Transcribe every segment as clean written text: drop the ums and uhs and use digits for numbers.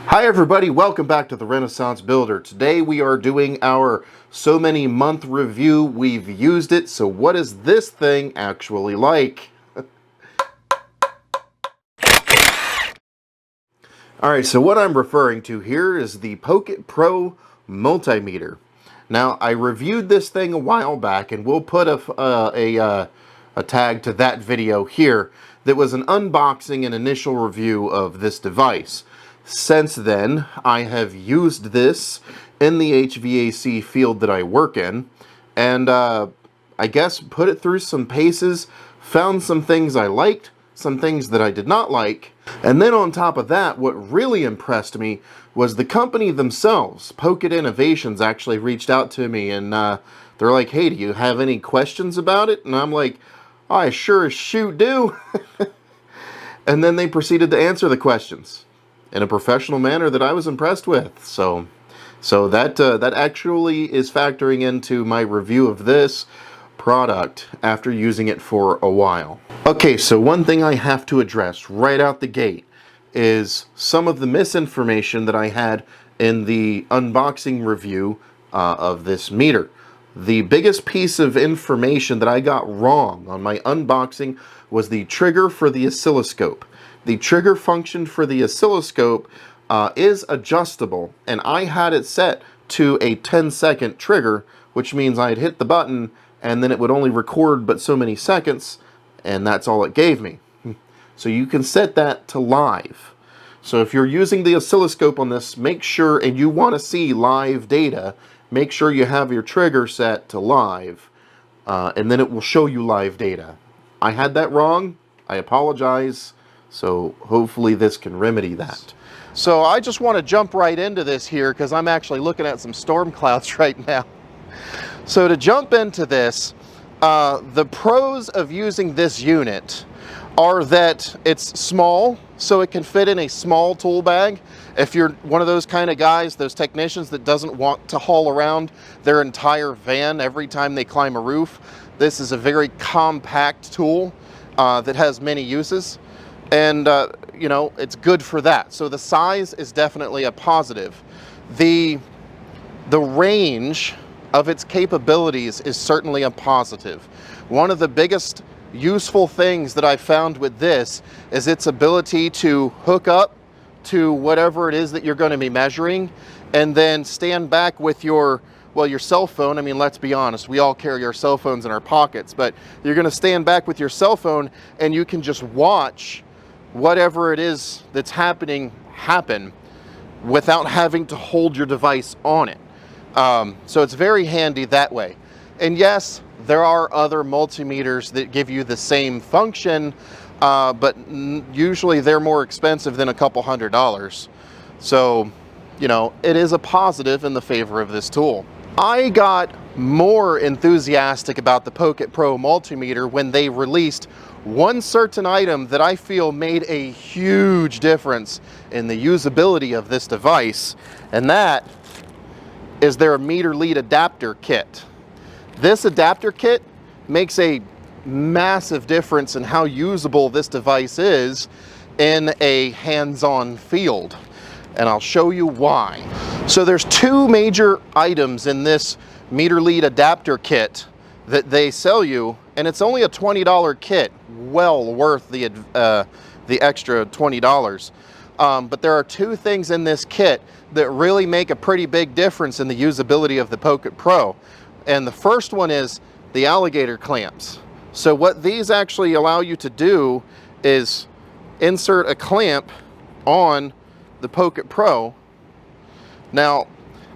Hi everybody, welcome back to the Renaissance Builder. Today we are doing our so many month review. We've used it, so what is this thing actually like? Alright, so what I'm referring to here is the Pocket Pro multimeter. Now, I reviewed this thing a while back, and we'll put a tag to that video here that was an unboxing and initial review of this device. Since then, I have used this in the HVAC field that I work in, and I guess put it through some paces, found some things I liked, some things that I did not like, and then on top of that, what really impressed me was the company themselves. Pocket Innovations actually reached out to me, and they're like, hey, do you have any questions about it? And I'm like, I sure as shoot do. And then they proceeded to answer the questions in a professional manner that I was impressed with. So that actually is factoring into my review of this product after using it for a while. Okay, so one thing I have to address right out the gate is some of the misinformation that I had in the unboxing review of this meter. The biggest piece of information that I got wrong on my unboxing was the trigger for the oscilloscope. The trigger function for the oscilloscope is adjustable, and I had it set to a 10-second trigger, which means I'd hit the button and then it would only record but so many seconds, and that's all it gave me. So you can set that to live. So if you're using the oscilloscope on this, make sure, and you want to see live data, make sure you have your trigger set to live, and then it will show you live data. I had that wrong. I apologize. So hopefully this can remedy that. So I just want to jump right into this here because I'm actually looking at some storm clouds right now. So to jump into this, the pros of using this unit are that it's small, so it can fit in a small tool bag. If you're one of those kind of guys, those technicians that doesn't want to haul around their entire van every time they climb a roof, this is a very compact tool that has many uses. And, you know, it's good for that. So the size is definitely a positive. The range of its capabilities is certainly a positive. One of the biggest useful things that I found with this is its ability to hook up to whatever it is that you're going to be measuring, and then stand back with your cell phone. I mean, let's be honest, we all carry our cell phones in our pockets, but you're going to stand back with your cell phone and you can just watch whatever it is that's happening happen without having to hold your device on it. So it's very handy that way. And yes, there are other multimeters that give you the same function, but usually they're more expensive than a couple $100. So, you know, it is a positive in the favor of this tool. I got more enthusiastic about the Pocket Pro multimeter when they released one certain item that I feel made a huge difference in the usability of this device, and that is their meter lead adapter kit. This adapter kit makes a massive difference in how usable this device is in a hands-on field, and I'll show you why. So there's two major items in this meter lead adapter kit that they sell you, and it's only a $20 kit, well worth the extra $20. But there are two things in this kit that really make a pretty big difference in the usability of the Pocket Pro. And the first one is the alligator clamps. So what these actually allow you to do is insert a clamp on the Pocket Pro. Now,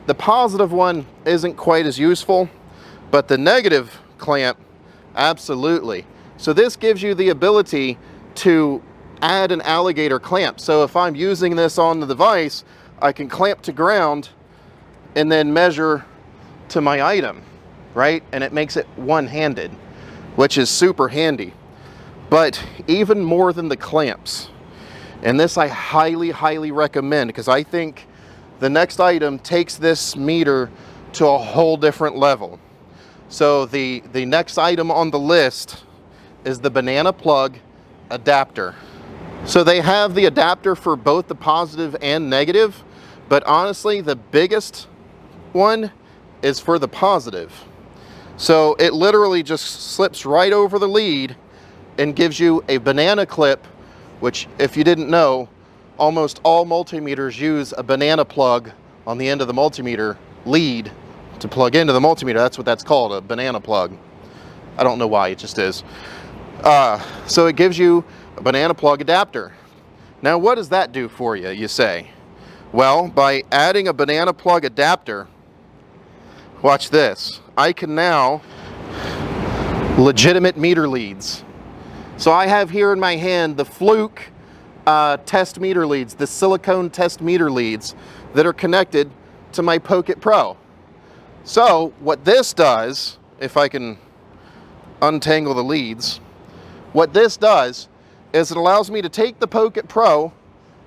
the positive one isn't quite as useful, but the negative clamp, absolutely. So this gives you the ability to add an alligator clamp. So if I'm using this on the device, I can clamp to ground and then measure to my item, right? And it makes it one-handed, which is super handy. But even more than the clamps, and this I highly, highly recommend, because I think the next item takes this meter to a whole different level. So the next item on the list is the banana plug adapter. So they have the adapter for both the positive and negative, but honestly, the biggest one is for the positive. So it literally just slips right over the lead and gives you a banana clip, which, if you didn't know, almost all multimeters use a banana plug on the end of the multimeter lead to plug into the multimeter. That's what that's called, a banana plug. I don't know why, it just is. So it gives you a banana plug adapter. Now, what does that do for you, you say? Well, by adding a banana plug adapter, watch this, I can now legitimate meter leads. So I have here in my hand the Fluke test meter leads, the silicone test meter leads that are connected to my Pocket Pro. So what this does, if I can untangle the leads, what this does is it allows me to take the Pocket Pro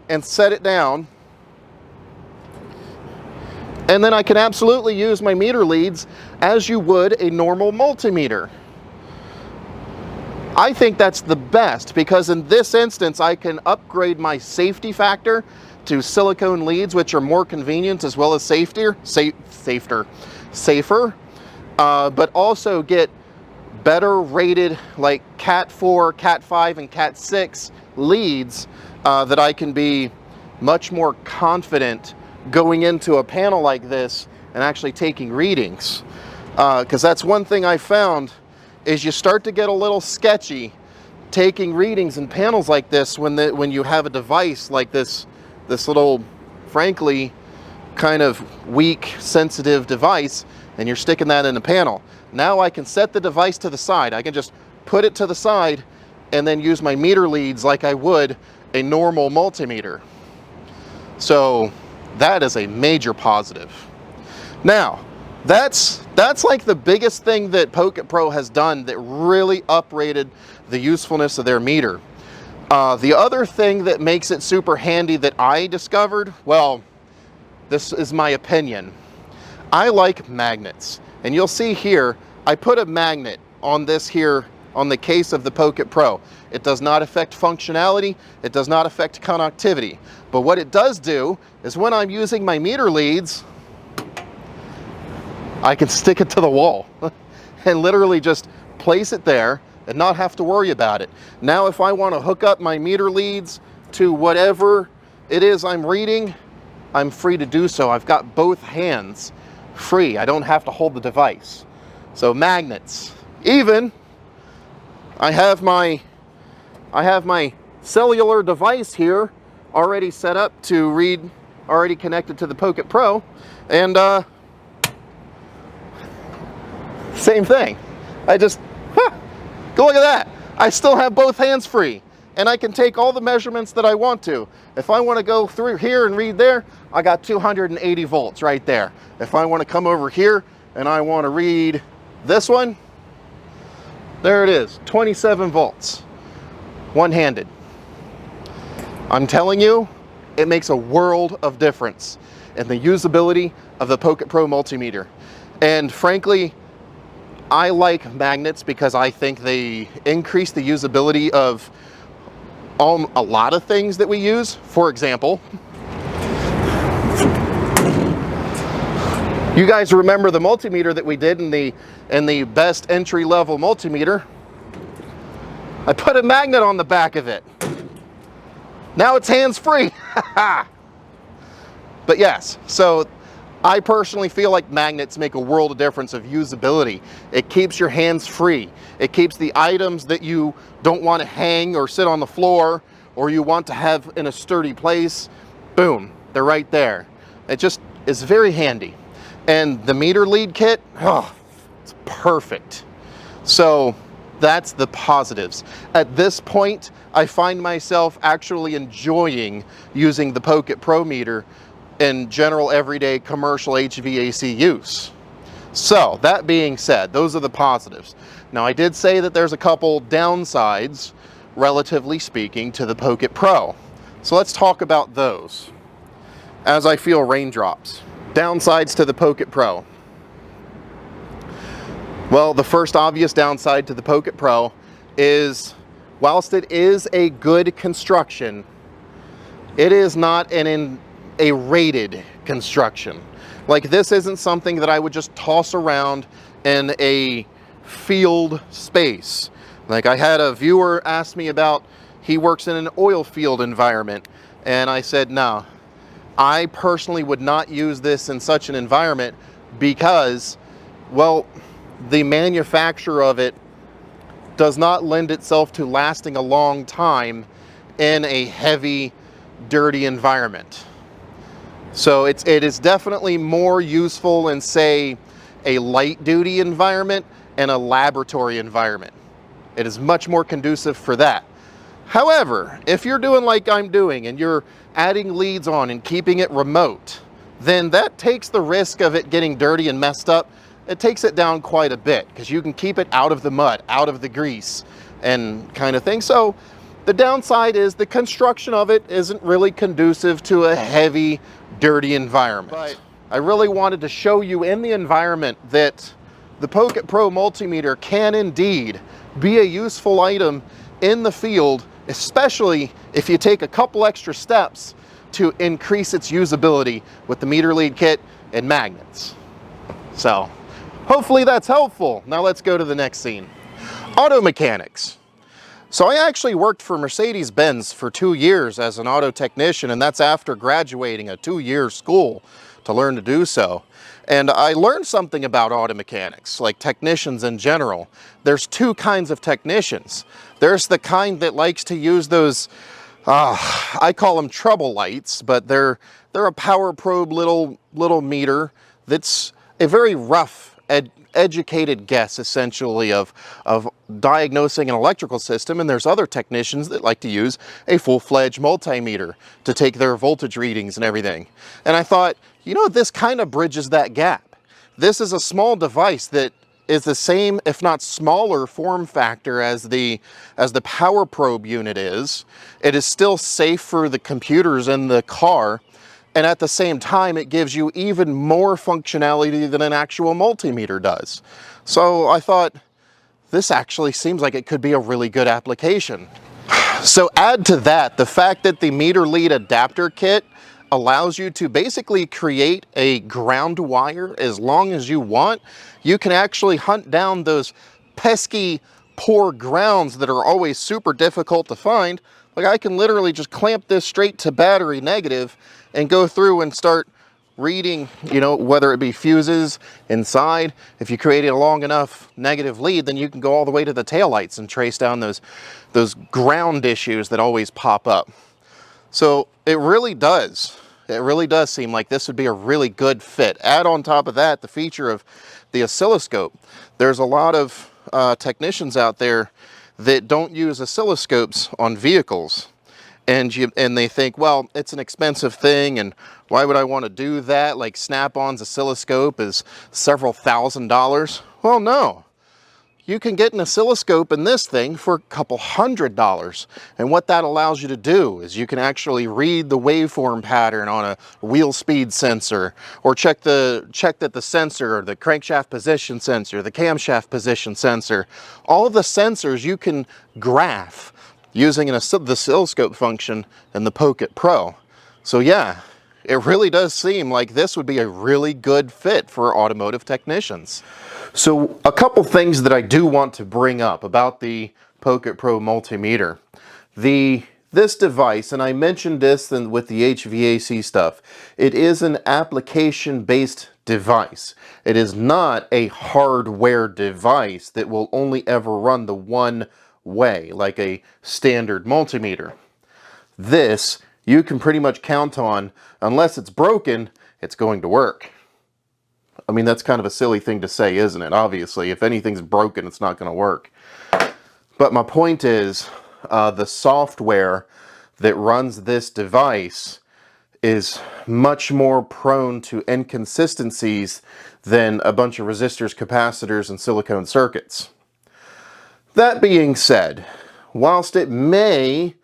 and set it down, and then I can absolutely use my meter leads as you would a normal multimeter. I think that's the best because in this instance I can upgrade my safety factor to silicone leads, which are more convenient as well as safer, but also get better rated like Cat 4, Cat 5, and Cat 6 leads that I can be much more confident going into a panel like this and actually taking readings. Because that's one thing I found is you start to get a little sketchy taking readings in panels like this when you have a device like this little, frankly, kind of weak, sensitive device, and you're sticking that in a panel. Now I can set the device to the side. I can just put it to the side and then use my meter leads like I would a normal multimeter. So that is a major positive. Now, that's like the biggest thing that Pocket Pro has done that really uprated the usefulness of their meter. The other thing that makes it super handy that I discovered, well, this is my opinion. I like magnets. And you'll see here, I put a magnet on this here, on the case of the Pocket Pro. It does not affect functionality, it does not affect connectivity. But what it does do is when I'm using my meter leads, I can stick it to the wall and literally just place it there and not have to worry about it. Now, if I want to hook up my meter leads to whatever it is I'm reading, I'm free to do so. I've got both hands free. I don't have to hold the device. So magnets. Even I have my cellular device here already set up to read, already connected to the Pocket Pro, and same thing. I just go look at that. I still have both hands free, and I can take all the measurements that I want to. If I want to go through here and read there, I got 280 volts right there. If I want to come over here and I want to read this one, there it is, 27 volts, one-handed. I'm telling you, it makes a world of difference in the usability of the Pocket Pro multimeter. And frankly, I like magnets because I think they increase the usability of a lot of things that we use. For example, you guys remember the multimeter that we did in the best entry-level multimeter? I put a magnet on the back of it. Now it's hands-free. But yes, so I personally feel like magnets make a world of difference of usability. It keeps your hands free. It keeps the items that you don't want to hang or sit on the floor or you want to have in a sturdy place, boom, they're right there. It just is very handy. And the meter lead kit, oh, it's perfect. So that's the positives. At this point, I find myself actually enjoying using the Pocket Pro meter in general everyday commercial HVAC use. So that being said, those are the positives. Now I did say that there's a couple downsides, relatively speaking, to the Pocket Pro. So let's talk about those as I feel raindrops. Downsides to the Pocket Pro. Well, the first obvious downside to the Pocket Pro is whilst it is a good construction, it is not a rated construction. Like, this isn't something that I would just toss around in a field space. Like, I had a viewer ask me about, he works in an oil field environment, and I said, no, I personally would not use this in such an environment because, well, the manufacture of it does not lend itself to lasting a long time in a heavy, dirty environment. So it is definitely more useful in, say, a light duty environment and a laboratory environment. It is much more conducive for that. However, if you're doing like I'm doing and you're adding leads on and keeping it remote, then that takes the risk of it getting dirty and messed up. It takes it down quite a bit because you can keep it out of the mud, out of the grease and kind of thing. So the downside is the construction of it isn't really conducive to a heavy, dirty environment. But I really wanted to show you in the environment that the Pocket Pro multimeter can indeed be a useful item in the field, especially if you take a couple extra steps to increase its usability with the meter lead kit and magnets. So hopefully that's helpful. Now let's go to the next scene. Auto mechanics. So I actually worked for Mercedes-Benz for 2 years as an auto technician, and that's after graduating a 2-year school to learn to do so. And I learned something about auto mechanics, like technicians in general. There's 2 kinds of technicians. There's the kind that likes to use those, I call them trouble lights, but they're a power probe little meter that's a very rough, educated guess, essentially, of diagnosing an electrical system. And there's other technicians that like to use a full-fledged multimeter to take their voltage readings and everything. And I thought, you know, this kind of bridges that gap. This is a small device that is the same, if not smaller, form factor as the power probe unit is. It is still safe for the computers in the car, and at the same time it gives you even more functionality than an actual multimeter does. So I thought, this actually seems like it could be a really good application. So add to that the fact that the meter lead adapter kit allows you to basically create a ground wire as long as you want. You can actually hunt down those pesky poor grounds that are always super difficult to find. Like, I can literally just clamp this straight to battery negative and go through and start reading, you know, whether it be fuses inside. If you create a long enough negative lead, then you can go all the way to the taillights and trace down those ground issues that always pop up. So it really does seem like this would be a really good fit. Add on top of that the feature of the oscilloscope. There's a lot of technicians out there that don't use oscilloscopes on vehicles. And they think, well, it's an expensive thing, and why would I want to do that? Like, Snap-on's oscilloscope is several $1,000s. Well, no. You can get an oscilloscope in this thing for a couple $100s. And what that allows you to do is you can actually read the waveform pattern on a wheel speed sensor, or check that the sensor, or the crankshaft position sensor, the camshaft position sensor, all of the sensors you can graph using the oscilloscope function in the Pocket Pro. So yeah, it really does seem like this would be a really good fit for automotive technicians. So a couple things that I do want to bring up about the Pocket Pro multimeter. This device, and I mentioned this with the HVAC stuff, it is an application-based device. It is not a hardware device that will only ever run the one way, like a standard multimeter. This, you can pretty much count on, unless it's broken, it's going to work. I mean, that's kind of a silly thing to say, isn't it? Obviously, if anything's broken, it's not going to work. But my point is, the software that runs this device is much more prone to inconsistencies than a bunch of resistors, capacitors, and silicone circuits. That being said, whilst it may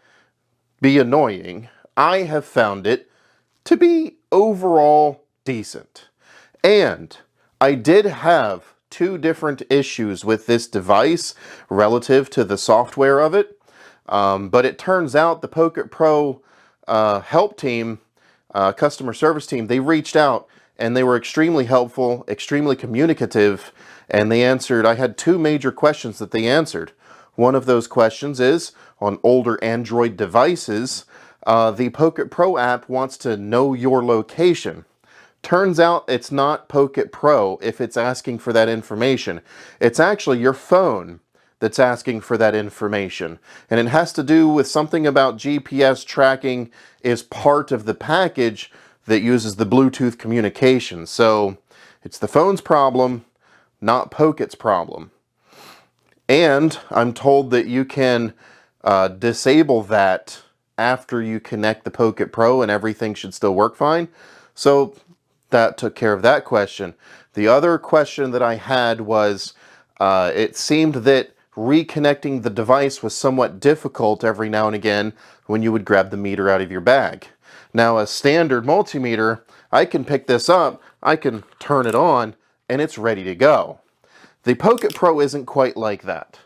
be annoying, I have found it to be overall decent. And I did have 2 different issues with this device relative to the software of it. But it turns out the Pocket Pro help team, customer service team, they reached out and they were extremely helpful, extremely communicative, and they answered. I had two major questions that they answered. One of those questions is, on older Android devices, the Pocket Pro app wants to know your location. Turns out it's not Pocket Pro if it's asking for that information. It's actually your phone that's asking for that information. And it has to do with something about GPS tracking is part of the package that uses the Bluetooth communication. So it's the phone's problem, not Pocket's problem. And I'm told that you can disable that after you connect the Pocket Pro and everything should still work fine. So that took care of that question. The other question that I had was, it seemed that reconnecting the device was somewhat difficult every now and again when you would grab the meter out of your bag. Now, a standard multimeter, I can pick this up, I can turn it on, and it's ready to go. The Pocket Pro isn't quite like that.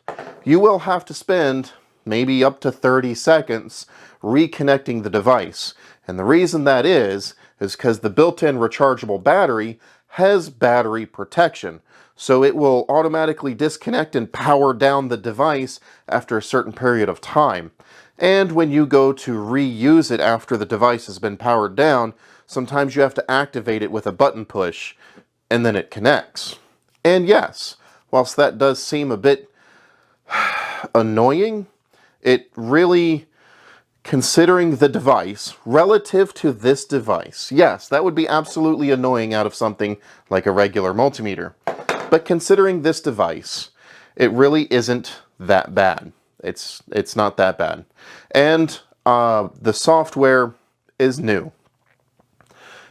You will have to spend maybe up to 30 seconds reconnecting the device. And the reason that is because the built-in rechargeable battery has battery protection. So it will automatically disconnect and power down the device after a certain period of time. And when you go to reuse it after the device has been powered down, sometimes you have to activate it with a button push, and then it connects. And yes, whilst that does seem a bit annoying, it really, considering the device, relative to this device, yes, that would be absolutely annoying out of something like a regular multimeter. But considering this device, it really isn't that bad. It's not that bad. And the software is new.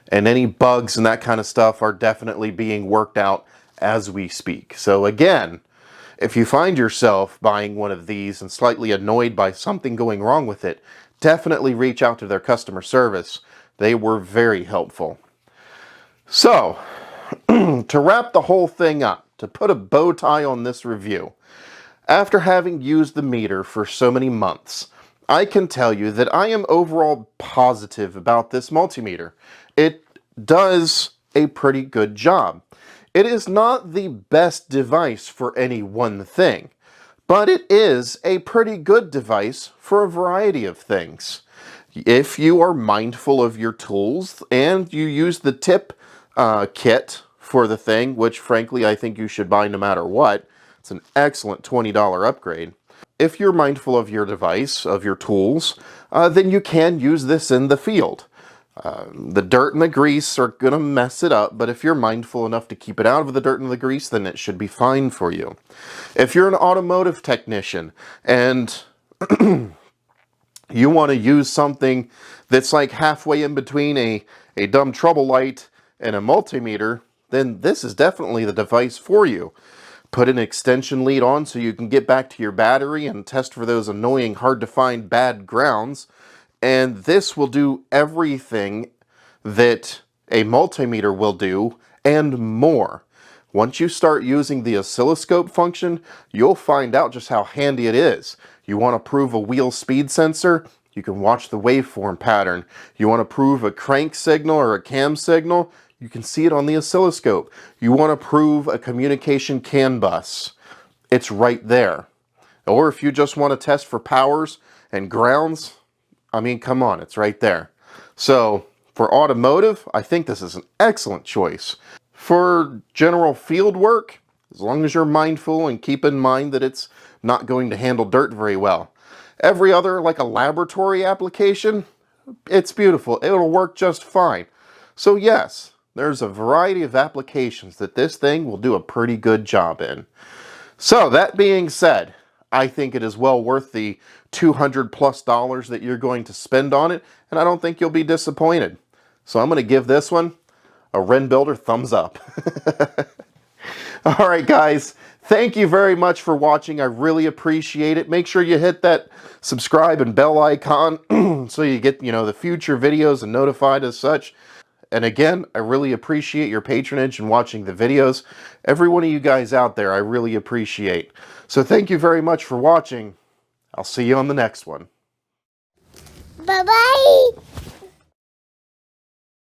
And any bugs and that kind of stuff are definitely being worked out as we speak. So again, if you find yourself buying one of these and slightly annoyed by something going wrong with it, definitely reach out to their customer service. They were very helpful. So, to wrap the whole thing up, to put a bow tie on this review, after having used the meter for so many months, I can tell you that I am overall positive about this multimeter. It does a pretty good job. It is not the best device for any one thing, but it is a pretty good device for a variety of things. If you are mindful of your tools and you use the tip kit for the thing, which frankly I think you should buy no matter what, it's an excellent $20 upgrade. If you're mindful of your device, of your tools, then you can use this in the field. The dirt and the grease are going to mess it up, but if you're mindful enough to keep it out of the dirt and the grease, then it should be fine for you. If you're an automotive technician and you want to use something that's like halfway in between a dumb trouble light and a multimeter, then this is definitely the device for you. Put an extension lead on so you can get back to your battery and test for those annoying, hard to find bad grounds. And this will do everything that a multimeter will do and more. Once you start using the oscilloscope function, you'll find out just how handy it is. You want to prove a wheel speed sensor? You can watch the waveform pattern. You want to prove a crank signal or a cam signal? You can see it on the oscilloscope. You want to prove a communication CAN bus? It's right there. Or if you just want to test for powers and grounds, I mean, come on, it's right there. So for automotive, I think this is an excellent choice. For general field work, as long as you're mindful and keep in mind that it's not going to handle dirt very well. Every other, like a laboratory application, it's beautiful. It'll work just fine. So yes, there's a variety of applications that this thing will do a pretty good job in. So that being said, I think it is well worth the $200+ that you're going to spend on it, and I don't think you'll be disappointed. So I'm going to give this one a WrenBuilder thumbs up. All right, guys, thank you very much for watching. I really appreciate it. Make sure you hit that subscribe and bell icon so you get, the future videos and notified as such. And again, I really appreciate your patronage and watching the videos. Every one of you guys out there, I really appreciate. So thank you very much for watching. I'll see you on the next one. Bye-bye.